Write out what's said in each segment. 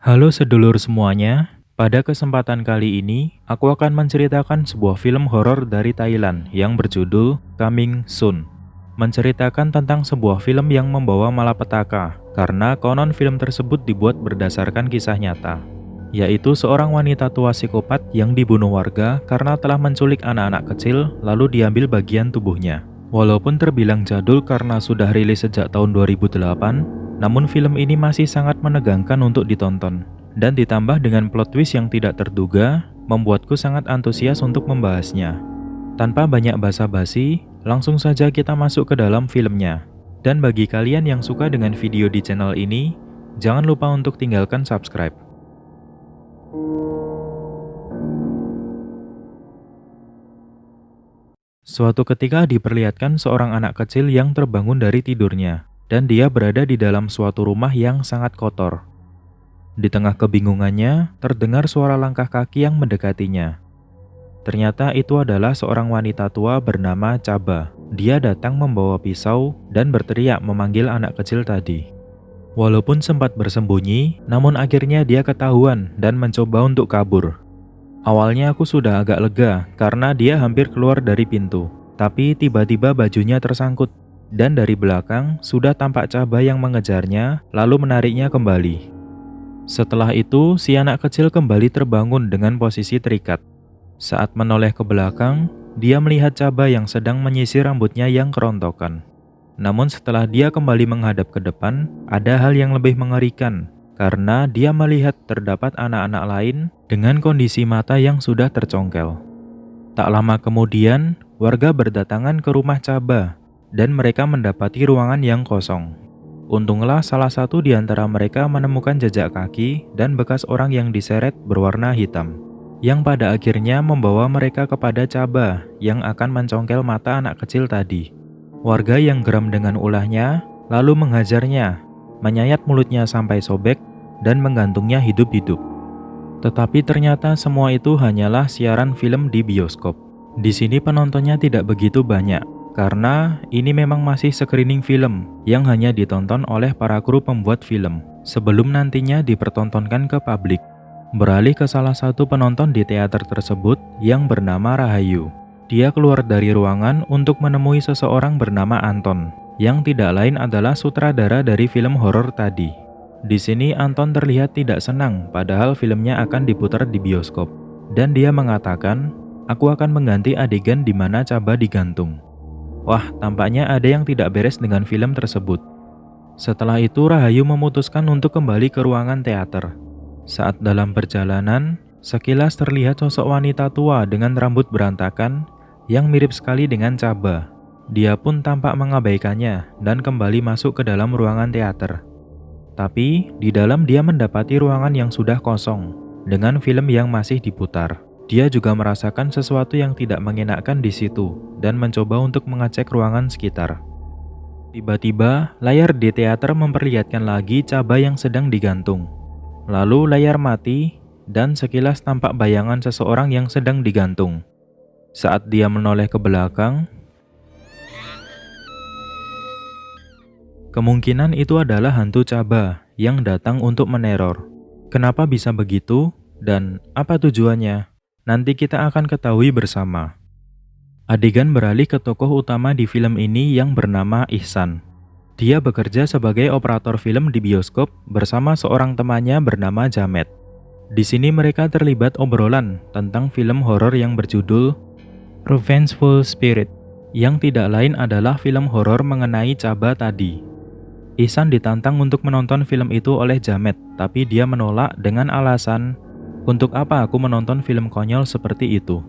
Halo sedulur semuanya, pada kesempatan kali ini aku akan menceritakan sebuah film horor dari Thailand yang berjudul Coming Soon. Menceritakan tentang sebuah film yang membawa malapetaka karena konon film tersebut dibuat berdasarkan kisah nyata, yaitu seorang wanita tua psikopat yang dibunuh warga karena telah menculik anak-anak kecil lalu diambil bagian tubuhnya. Walaupun terbilang jadul karena sudah rilis sejak tahun 2008, namun film ini masih sangat menegangkan untuk ditonton. Dan ditambah dengan plot twist yang tidak terduga, membuatku sangat antusias untuk membahasnya. Tanpa banyak basa-basi, langsung saja kita masuk ke dalam filmnya. Dan bagi kalian yang suka dengan video di channel ini, jangan lupa untuk tinggalkan subscribe. Suatu ketika diperlihatkan seorang anak kecil yang terbangun dari tidurnya, dan dia berada di dalam suatu rumah yang sangat kotor. Di tengah kebingungannya, terdengar suara langkah kaki yang mendekatinya. Ternyata itu adalah seorang wanita tua bernama Chaba. Dia datang membawa pisau dan berteriak memanggil anak kecil tadi. Walaupun sempat bersembunyi, namun akhirnya dia ketahuan dan mencoba untuk kabur. Awalnya aku sudah agak lega karena dia hampir keluar dari pintu. Tapi tiba-tiba bajunya tersangkut dan dari belakang sudah tampak Chaba yang mengejarnya lalu menariknya kembali. Setelah itu, si anak kecil kembali terbangun dengan posisi terikat. Saat menoleh ke belakang, dia melihat Chaba yang sedang menyisir rambutnya yang kerontokan. Namun setelah dia kembali menghadap ke depan, ada hal yang lebih mengerikan, karena dia melihat terdapat anak-anak lain dengan kondisi mata yang sudah tercongkel. Tak lama kemudian, warga berdatangan ke rumah Chaba, dan mereka mendapati ruangan yang kosong. Untunglah salah satu di antara mereka menemukan jejak kaki dan bekas orang yang diseret berwarna hitam, yang pada akhirnya membawa mereka kepada Chaba yang akan mencongkel mata anak kecil tadi. Warga yang geram dengan ulahnya lalu menghajarnya, menyayat mulutnya sampai sobek dan menggantungnya hidup-hidup. Tetapi ternyata semua itu hanyalah siaran film di bioskop. Di sini penontonnya tidak begitu banyak, karena ini memang masih screening film yang hanya ditonton oleh para kru pembuat film sebelum nantinya dipertontonkan ke publik. Beralih ke salah satu penonton di teater tersebut yang bernama Rahayu. Dia keluar dari ruangan untuk menemui seseorang bernama Anton, yang tidak lain adalah sutradara dari film horor tadi. Di sini Anton terlihat tidak senang padahal filmnya akan diputar di bioskop. Dan dia mengatakan, "Aku akan mengganti adegan di mana Chaba digantung." Wah, tampaknya ada yang tidak beres dengan film tersebut. Setelah itu Rahayu memutuskan untuk kembali ke ruangan teater. Saat dalam perjalanan, sekilas terlihat sosok wanita tua dengan rambut berantakan yang mirip sekali dengan Chaba. Dia pun tampak mengabaikannya dan kembali masuk ke dalam ruangan teater. Tapi di dalam dia mendapati ruangan yang sudah kosong dengan film yang masih diputar. Dia juga merasakan sesuatu yang tidak mengenakan di situ dan mencoba untuk mengecek ruangan sekitar. Tiba-tiba, layar di teater memperlihatkan lagi Chaba yang sedang digantung. Lalu layar mati dan sekilas tampak bayangan seseorang yang sedang digantung. Saat dia menoleh ke belakang, kemungkinan itu adalah hantu Chaba yang datang untuk meneror. Kenapa bisa begitu dan apa tujuannya? Nanti kita akan ketahui bersama. Adegan beralih ke tokoh utama di film ini yang bernama Ihsan. Dia bekerja sebagai operator film di bioskop bersama seorang temannya bernama Jamet. Di sini mereka terlibat obrolan tentang film horor yang berjudul Revengeful Spirit, yang tidak lain adalah film horor mengenai Chaba tadi. Ihsan ditantang untuk menonton film itu oleh Jamet, tapi dia menolak dengan alasan, "Untuk apa aku menonton film konyol seperti itu?"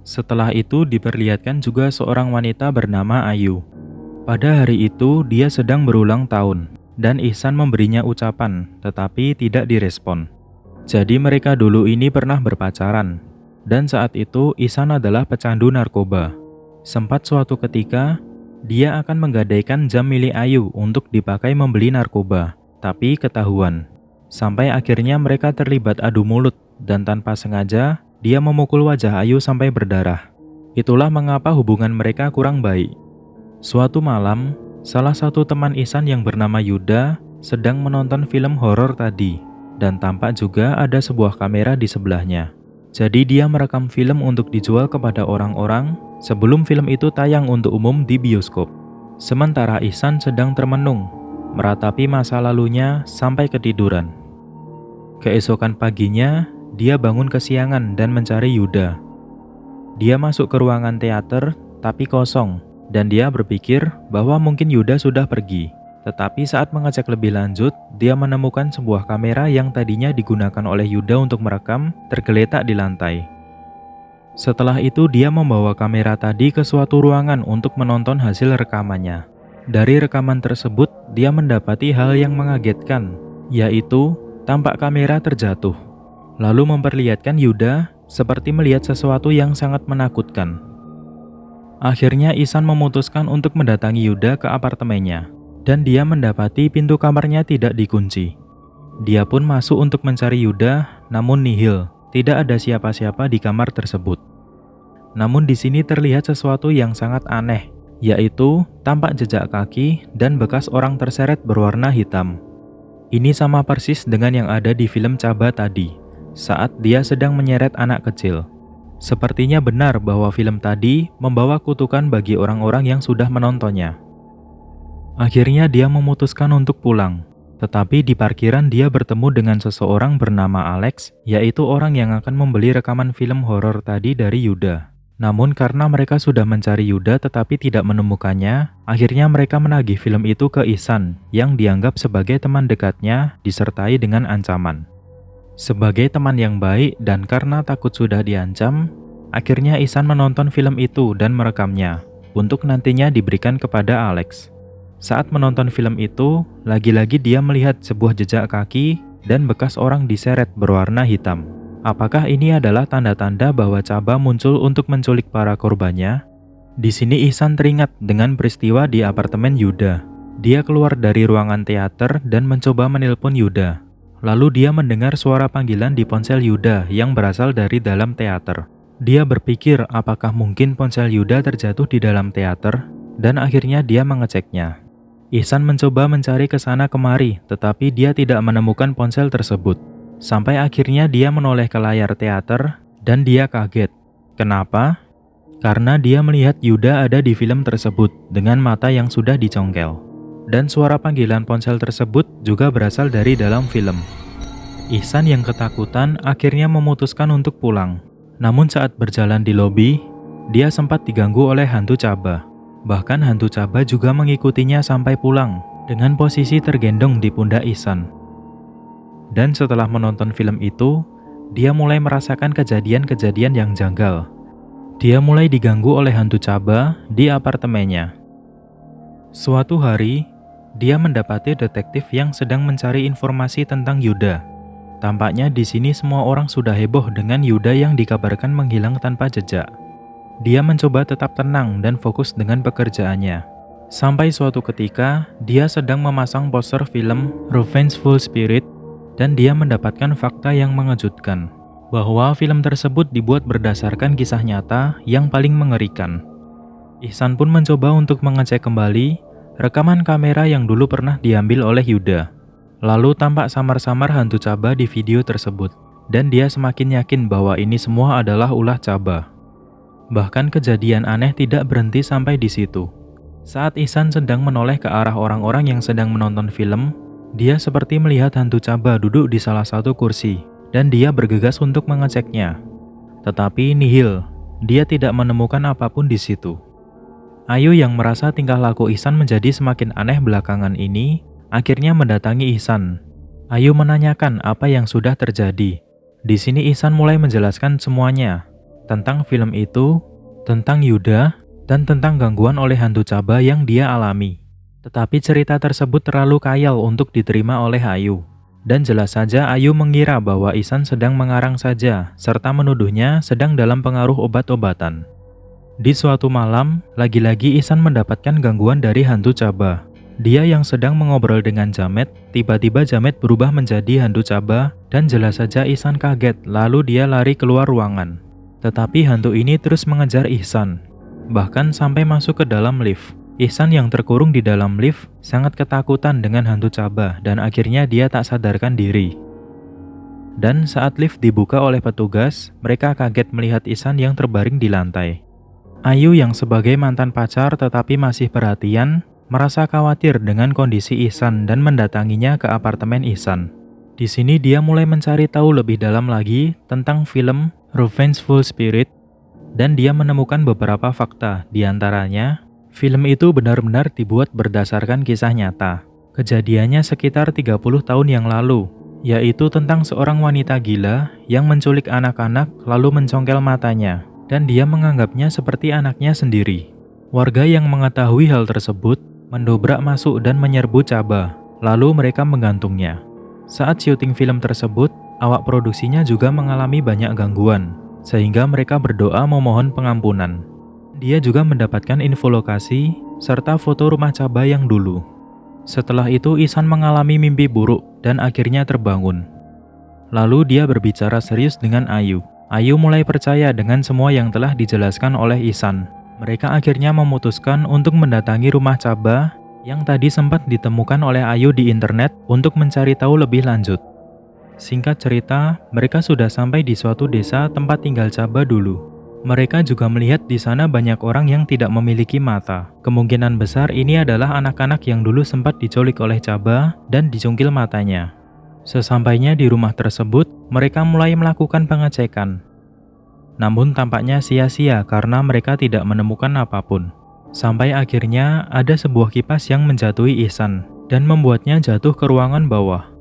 Setelah itu diperlihatkan juga seorang wanita bernama Ayu. Pada hari itu dia sedang berulang tahun dan Ihsan memberinya ucapan tetapi tidak direspon. Jadi mereka dulu ini pernah berpacaran dan saat itu Ihsan adalah pecandu narkoba. Sempat suatu ketika dia akan menggadaikan jam milik Ayu untuk dipakai membeli narkoba, tapi ketahuan. Sampai akhirnya mereka terlibat adu mulut dan tanpa sengaja dia memukul wajah Ayu sampai berdarah. Itulah mengapa hubungan mereka kurang baik. Suatu malam, salah satu teman Ihsan yang bernama Yuda sedang menonton film horor tadi. dan tampak juga ada sebuah kamera di sebelahnya. Jadi dia merekam film untuk dijual kepada orang-orang sebelum film itu tayang untuk umum di bioskop. Sementara Ihsan sedang termenung, meratapi masa lalunya sampai ketiduran. Keesokan paginya, dia bangun kesiangan dan mencari Yuda. Dia masuk ke ruangan teater, tapi kosong, dan dia berpikir bahwa mungkin Yuda sudah pergi. Tetapi saat mengecek lebih lanjut, dia menemukan sebuah kamera yang tadinya digunakan oleh Yuda untuk merekam tergeletak di lantai. Setelah itu dia membawa kamera tadi ke suatu ruangan untuk menonton hasil rekamannya. Dari rekaman tersebut, dia mendapati hal yang mengagetkan, yaitu tampak kamera terjatuh, lalu memperlihatkan Yuda seperti melihat sesuatu yang sangat menakutkan. Akhirnya Ihsan memutuskan untuk mendatangi Yuda ke apartemennya. Dan dia mendapati pintu kamarnya tidak dikunci. Dia pun masuk untuk mencari Yuda, namun nihil, tidak ada siapa-siapa di kamar tersebut. Namun di sini terlihat sesuatu yang sangat aneh, yaitu tampak jejak kaki dan bekas orang terseret berwarna hitam. Ini sama persis dengan yang ada di film Chaba tadi, saat dia sedang menyeret anak kecil. Sepertinya benar bahwa film tadi membawa kutukan bagi orang-orang yang sudah menontonnya. Akhirnya dia memutuskan untuk pulang, tetapi di parkiran dia bertemu dengan seseorang bernama Alex, yaitu orang yang akan membeli rekaman film horor tadi dari Yuda. Namun karena mereka sudah mencari Yuda tetapi tidak menemukannya, akhirnya mereka menagih film itu ke Ihsan, yang dianggap sebagai teman dekatnya disertai dengan ancaman. Sebagai teman yang baik dan karena takut sudah diancam, akhirnya Ihsan menonton film itu dan merekamnya, untuk nantinya diberikan kepada Alex. Saat menonton film itu, lagi-lagi dia melihat sebuah jejak kaki dan bekas orang diseret berwarna hitam. Apakah ini adalah tanda-tanda bahwa Chaba muncul untuk menculik para korbannya? Di sini Ihsan teringat dengan peristiwa di apartemen Yuda. Dia keluar dari ruangan teater dan mencoba menelpon Yuda. Lalu dia mendengar suara panggilan di ponsel Yuda yang berasal dari dalam teater. Dia berpikir apakah mungkin ponsel Yuda terjatuh di dalam teater, dan akhirnya dia mengeceknya. Ihsan mencoba mencari ke sana kemari, tetapi dia tidak menemukan ponsel tersebut. Sampai akhirnya dia menoleh ke layar teater, dan dia kaget. Kenapa? Karena dia melihat Yuda ada di film tersebut dengan mata yang sudah dicongkel. Dan suara panggilan ponsel tersebut juga berasal dari dalam film. Ihsan yang ketakutan akhirnya memutuskan untuk pulang. Namun saat berjalan di lobi, dia sempat diganggu oleh hantu Chaba. Bahkan hantu Chaba juga mengikutinya sampai pulang dengan posisi tergendong di pundak Ihsan. Dan setelah menonton film itu, dia mulai merasakan kejadian-kejadian yang janggal. Dia mulai diganggu oleh hantu Chaba di apartemennya. Suatu hari, dia mendapati detektif yang sedang mencari informasi tentang Yuda. Tampaknya di sini semua orang sudah heboh dengan Yuda yang dikabarkan menghilang tanpa jejak. Dia mencoba tetap tenang dan fokus dengan pekerjaannya. Sampai suatu ketika, dia sedang memasang poster film Revengeful Spirit dan dia mendapatkan fakta yang mengejutkan, bahwa film tersebut dibuat berdasarkan kisah nyata yang paling mengerikan. Ihsan pun mencoba untuk mengecek kembali rekaman kamera yang dulu pernah diambil oleh Yuda. Lalu tampak samar-samar hantu Chaba di video tersebut, dan dia semakin yakin bahwa ini semua adalah ulah Chaba. Bahkan kejadian aneh tidak berhenti sampai di situ. Saat Ihsan sedang menoleh ke arah orang-orang yang sedang menonton film, dia seperti melihat hantu Chaba duduk di salah satu kursi, dan dia bergegas untuk mengeceknya. Tetapi nihil, dia tidak menemukan apapun di situ. Ayu yang merasa tingkah laku Ihsan menjadi semakin aneh belakangan ini, akhirnya mendatangi Ihsan. Ayu menanyakan apa yang sudah terjadi. Di sini Ihsan mulai menjelaskan semuanya. Tentang film itu, tentang Yuda, dan tentang gangguan oleh hantu Chaba yang dia alami. Tetapi cerita tersebut terlalu kayal untuk diterima oleh Ayu. Dan jelas saja Ayu mengira bahwa Ihsan sedang mengarang saja, serta menuduhnya sedang dalam pengaruh obat-obatan. Di suatu malam, lagi-lagi Ihsan mendapatkan gangguan dari hantu Chaba. Dia yang sedang mengobrol dengan Jamet, tiba-tiba Jamet berubah menjadi hantu Chaba, dan jelas saja Ihsan kaget, lalu dia lari keluar ruangan. Tetapi hantu ini terus mengejar Ihsan, bahkan sampai masuk ke dalam lift. Ihsan yang terkurung di dalam lift sangat ketakutan dengan hantu Chaba dan akhirnya dia tak sadarkan diri. Dan saat lift dibuka oleh petugas, mereka kaget melihat Ihsan yang terbaring di lantai. Ayu yang sebagai mantan pacar tetapi masih perhatian, merasa khawatir dengan kondisi Ihsan dan mendatanginya ke apartemen Ihsan. Di sini dia mulai mencari tahu lebih dalam lagi tentang film Revengeful Spirit, dan dia menemukan beberapa fakta. Di antaranya, film itu benar-benar dibuat berdasarkan kisah nyata. Kejadiannya sekitar 30 tahun yang lalu, yaitu tentang seorang wanita gila yang menculik anak-anak lalu mencongkel matanya, dan dia menganggapnya seperti anaknya sendiri. Warga yang mengetahui hal tersebut mendobrak masuk dan menyerbu Chaba, lalu mereka menggantungnya. Saat syuting film tersebut, awak produksinya juga mengalami banyak gangguan, sehingga mereka berdoa memohon pengampunan. Dia juga mendapatkan info lokasi serta foto rumah Chaba yang dulu. Setelah itu Ihsan mengalami mimpi buruk dan akhirnya terbangun. Lalu dia berbicara serius dengan Ayu. Ayu mulai percaya dengan semua yang telah dijelaskan oleh Ihsan. Mereka akhirnya memutuskan untuk mendatangi rumah Chaba yang tadi sempat ditemukan oleh Ayu di internet untuk mencari tahu lebih lanjut. Singkat cerita, mereka sudah sampai di suatu desa tempat tinggal Chaba dulu. Mereka juga melihat di sana banyak orang yang tidak memiliki mata. Kemungkinan besar ini adalah anak-anak yang dulu sempat diculik oleh Chaba dan dicungkil matanya. Sesampainya di rumah tersebut, mereka mulai melakukan pengecekan. Namun tampaknya sia-sia karena mereka tidak menemukan apapun. Sampai akhirnya ada sebuah kipas yang menjatuhi Ihsan dan membuatnya jatuh ke ruangan bawah.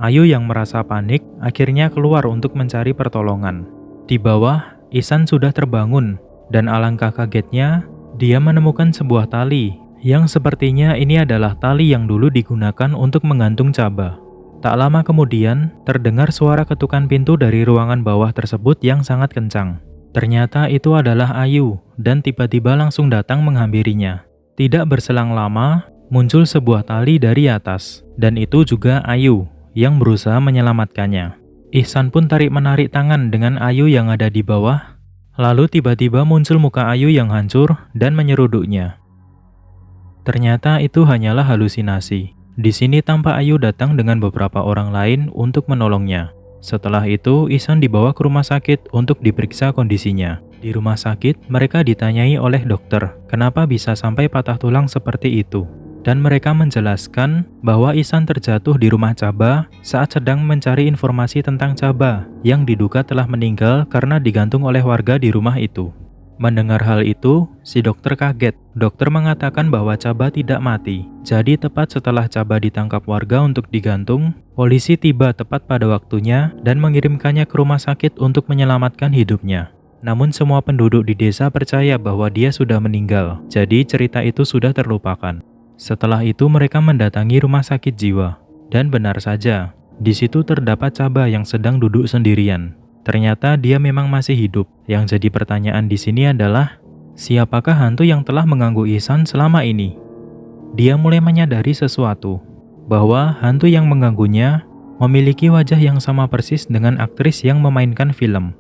Ayu yang merasa panik akhirnya keluar untuk mencari pertolongan. Di bawah, Ihsan sudah terbangun, dan alangkah kagetnya, dia menemukan sebuah tali, yang sepertinya ini adalah tali yang dulu digunakan untuk menggantung Chaba. Tak lama kemudian, terdengar suara ketukan pintu dari ruangan bawah tersebut yang sangat kencang. Ternyata itu adalah Ayu, dan tiba-tiba langsung datang menghampirinya. Tidak berselang lama, muncul sebuah tali dari atas, dan itu juga Ayu, yang berusaha menyelamatkannya. Ihsan pun tarik-menarik tangan dengan Ayu yang ada di bawah, lalu tiba-tiba muncul muka Ayu yang hancur dan menyeruduknya. Ternyata itu hanyalah halusinasi. Di sini tampak Ayu datang dengan beberapa orang lain untuk menolongnya. Setelah itu, Ihsan dibawa ke rumah sakit untuk diperiksa kondisinya. Di rumah sakit, mereka ditanyai oleh dokter, kenapa bisa sampai patah tulang seperti itu. Dan mereka menjelaskan bahwa Ihsan terjatuh di rumah Chaba saat sedang mencari informasi tentang Chaba yang diduga telah meninggal karena digantung oleh warga di rumah itu. Mendengar hal itu, si dokter kaget. Dokter mengatakan bahwa Chaba tidak mati. Jadi tepat setelah Chaba ditangkap warga untuk digantung, polisi tiba tepat pada waktunya dan mengirimkannya ke rumah sakit untuk menyelamatkan hidupnya. Namun semua penduduk di desa percaya bahwa dia sudah meninggal, jadi cerita itu sudah terlupakan. Setelah itu mereka mendatangi rumah sakit jiwa. Dan benar saja, di situ terdapat Chaba yang sedang duduk sendirian. Ternyata dia memang masih hidup. Yang jadi pertanyaan di sini adalah, siapakah hantu yang telah mengganggu Ihsan selama ini? Dia mulai menyadari sesuatu, bahwa hantu yang mengganggunya memiliki wajah yang sama persis dengan aktris yang memainkan film.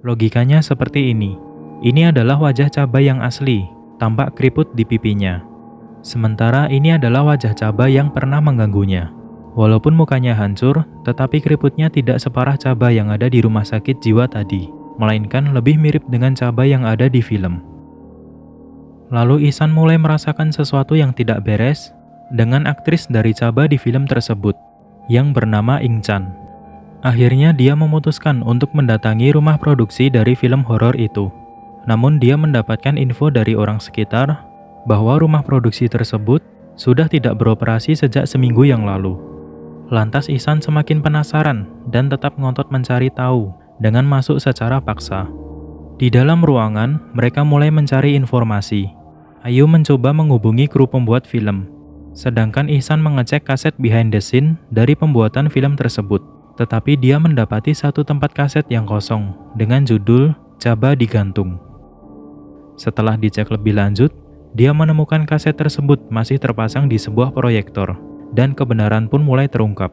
Logikanya seperti ini. Ini adalah wajah Chaba yang asli, tampak keriput di pipinya. Sementara ini adalah wajah Chaba yang pernah mengganggunya. Walaupun mukanya hancur, tetapi keriputnya tidak separah Chaba yang ada di rumah sakit jiwa tadi, melainkan lebih mirip dengan Chaba yang ada di film. Lalu Ihsan mulai merasakan sesuatu yang tidak beres dengan aktris dari Chaba di film tersebut, yang bernama Ingchan. Akhirnya dia memutuskan untuk mendatangi rumah produksi dari film horor itu. Namun dia mendapatkan info dari orang sekitar bahwa rumah produksi tersebut sudah tidak beroperasi sejak seminggu yang lalu. Lantas Ihsan semakin penasaran dan tetap ngotot mencari tahu dengan masuk secara paksa. Di dalam ruangan, mereka mulai mencari informasi. Ayu mencoba menghubungi kru pembuat film, sedangkan Ihsan mengecek kaset behind the scene dari pembuatan film tersebut. Tetapi dia mendapati satu tempat kaset yang kosong dengan judul Chaba Digantung. Setelah dicek lebih lanjut, dia menemukan kaset tersebut masih terpasang di sebuah proyektor, dan kebenaran pun mulai terungkap.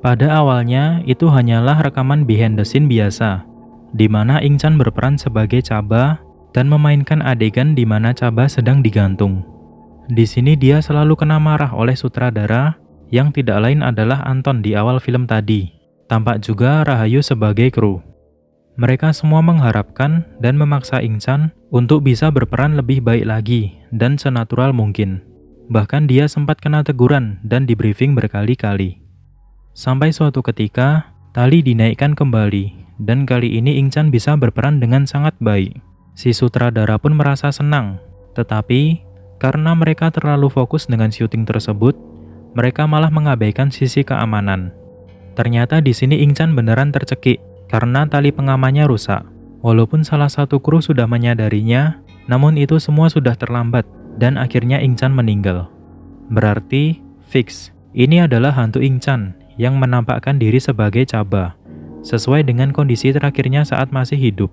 Pada awalnya, itu hanyalah rekaman behind the scene biasa, di mana Ingchan berperan sebagai Chaba dan memainkan adegan di mana Chaba sedang digantung. Di sini dia selalu kena marah oleh sutradara yang tidak lain adalah Anton di awal film tadi. Tampak juga Rahayu sebagai kru. Mereka semua mengharapkan dan memaksa Ingcan untuk bisa berperan lebih baik lagi dan senatural mungkin. Bahkan dia sempat kena teguran dan di-briefing berkali-kali. Sampai suatu ketika, tali dinaikkan kembali, dan kali ini Ingcan bisa berperan dengan sangat baik. Si sutradara pun merasa senang, tetapi karena mereka terlalu fokus dengan syuting tersebut, mereka malah mengabaikan sisi keamanan. Ternyata di sini Ingcan beneran tercekik karena tali pengamannya rusak. Walaupun salah satu kru sudah menyadarinya, namun itu semua sudah terlambat dan akhirnya Ingcan meninggal. Berarti fix, ini adalah hantu Ingcan yang menampakkan diri sebagai Chaba, sesuai dengan kondisi terakhirnya saat masih hidup.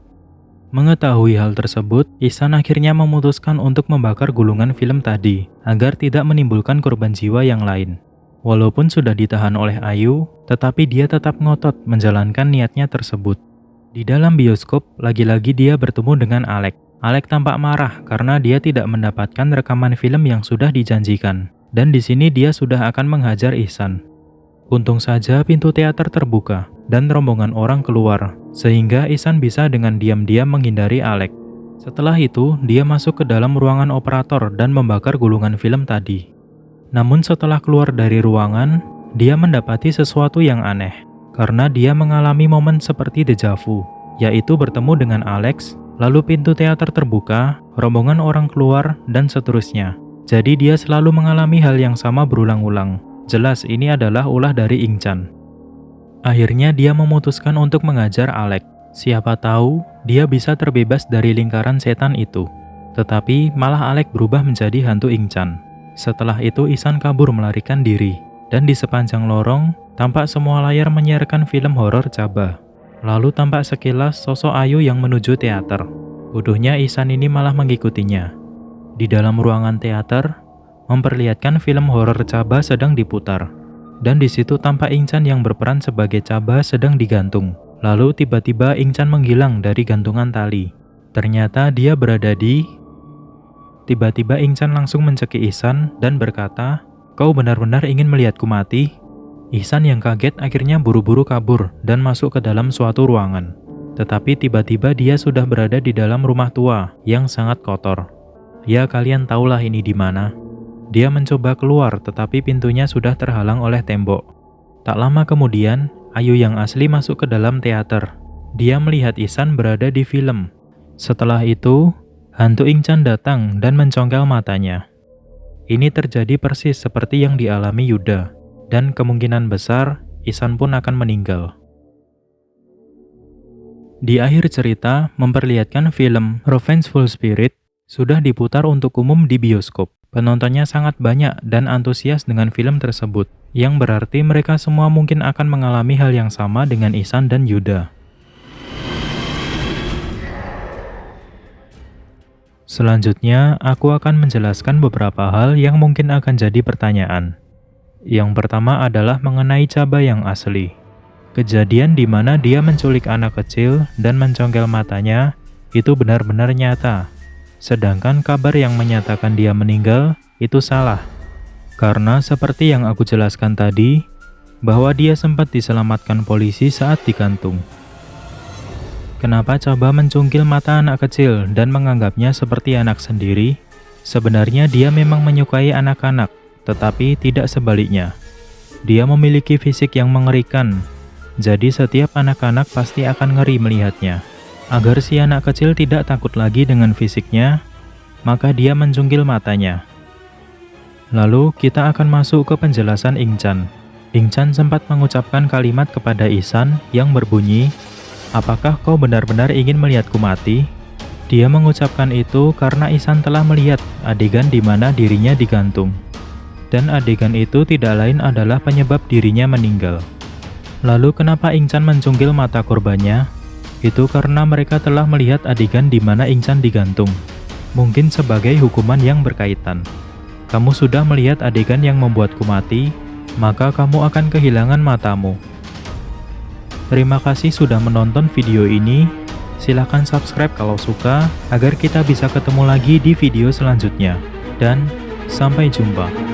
Mengetahui hal tersebut, Ihsan akhirnya memutuskan untuk membakar gulungan film tadi agar tidak menimbulkan korban jiwa yang lain. Walaupun sudah ditahan oleh Ayu, tetapi dia tetap ngotot menjalankan niatnya tersebut. Di dalam bioskop, lagi-lagi dia bertemu dengan Alec. Alec tampak marah karena dia tidak mendapatkan rekaman film yang sudah dijanjikan. Dan di sini dia sudah akan menghajar Ihsan. Untung saja pintu teater terbuka dan rombongan orang keluar, sehingga Ihsan bisa dengan diam-diam menghindari Alec. Setelah itu, dia masuk ke dalam ruangan operator dan membakar gulungan film tadi. Namun setelah keluar dari ruangan, dia mendapati sesuatu yang aneh, karena dia mengalami momen seperti deja vu, yaitu bertemu dengan Alex, lalu pintu teater terbuka, rombongan orang keluar, dan seterusnya. Jadi dia selalu mengalami hal yang sama berulang-ulang. Jelas ini adalah ulah dari Ingcan. Akhirnya dia memutuskan untuk mengajar Alec. Siapa tahu dia bisa terbebas dari lingkaran setan itu. Tetapi malah Alec berubah menjadi hantu Ingcan. Setelah itu Ihsan kabur melarikan diri. Dan di sepanjang lorong, tampak semua layar menyiarkan film horor Chaba. Lalu tampak sekilas sosok Ayu yang menuju teater. Bodohnya Ihsan ini malah mengikutinya. Di dalam ruangan teater, memperlihatkan film horor Chaba sedang diputar. Dan di situ tampak Ingcan yang berperan sebagai Chaba sedang digantung. Lalu tiba-tiba Ingcan menghilang dari gantungan tali. Ternyata dia berada di... Tiba-tiba Ingcan langsung mencekik Ihsan dan berkata, "Kau benar-benar ingin melihatku mati?" Ihsan yang kaget akhirnya buru-buru kabur dan masuk ke dalam suatu ruangan. Tetapi tiba-tiba dia sudah berada di dalam rumah tua yang sangat kotor. Ya, kalian tahulah ini di mana. Dia mencoba keluar tetapi pintunya sudah terhalang oleh tembok. Tak lama kemudian, Ayu yang asli masuk ke dalam teater. Dia melihat Ihsan berada di film. Setelah itu, hantu Ingcan datang dan mencongkel matanya. Ini terjadi persis seperti yang dialami Yuda, dan kemungkinan besar Ihsan pun akan meninggal. Di akhir cerita memperlihatkan film Revengeful Spirit sudah diputar untuk umum di bioskop. Penontonnya sangat banyak dan antusias dengan film tersebut, yang berarti mereka semua mungkin akan mengalami hal yang sama dengan Ihsan dan Yuda. Selanjutnya, aku akan menjelaskan beberapa hal yang mungkin akan jadi pertanyaan. Yang pertama adalah mengenai Chaba yang asli. Kejadian di mana dia menculik anak kecil dan mencongkel matanya itu benar-benar nyata. Sedangkan kabar yang menyatakan dia meninggal itu salah. Karena seperti yang aku jelaskan tadi, bahwa dia sempat diselamatkan polisi saat digantung. Kenapa Chaba mencungkil mata anak kecil dan menganggapnya seperti anak sendiri? Sebenarnya dia memang menyukai anak-anak, tetapi tidak sebaliknya. Dia memiliki fisik yang mengerikan, jadi setiap anak-anak pasti akan ngeri melihatnya. Agar si anak kecil tidak takut lagi dengan fisiknya, maka dia mencungkil matanya. Lalu kita akan masuk ke penjelasan Ingcan. Ingcan sempat mengucapkan kalimat kepada Ihsan yang berbunyi, "Apakah kau benar-benar ingin melihatku mati?" Dia mengucapkan itu karena Ihsan telah melihat adegan di mana dirinya digantung. Dan adegan itu tidak lain adalah penyebab dirinya meninggal. Lalu kenapa Ingcan mencungkil mata korbannya? Itu karena mereka telah melihat adegan di mana Ingcan digantung. Mungkin sebagai hukuman yang berkaitan. Kamu sudah melihat adegan yang membuatku mati, maka kamu akan kehilangan matamu. Terima kasih sudah menonton video ini. Silahkan subscribe kalau suka, agar kita bisa ketemu lagi di video selanjutnya. Dan sampai jumpa.